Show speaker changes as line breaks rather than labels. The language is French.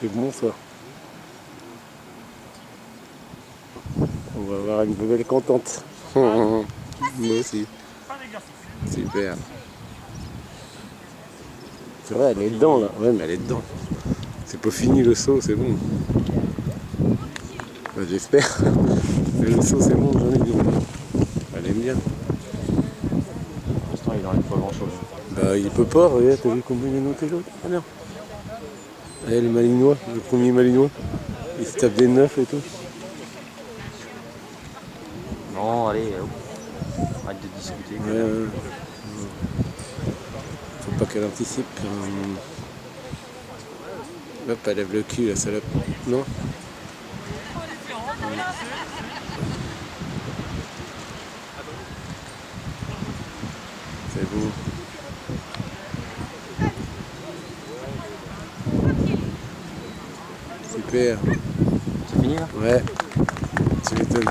C'est bon ça. On va avoir une belle contente. Moi aussi. Super. C'est vrai, elle est dedans là. Ouais, mais elle est dedans. C'est pas fini le saut, c'est bon. Bah, j'espère. Mais le saut, c'est bon, j'en ai vu. Elle aime bien.
Pour l'instant, il n'arrive pas grand chose.
Bah, il peut pas, regarde, t'as vu combien il a noté l'autre? Ah non. Eh, le Malinois, le premier Malinois. Il se tape des 9 et tout.
Non, allez, arrête de discuter.
Ouais. Faut pas qu'elle anticipe. Hop, elle lève le cul, la salope. Non? C'est beau. Super.
C'est fini là?
Ouais. Tu m'étonnes.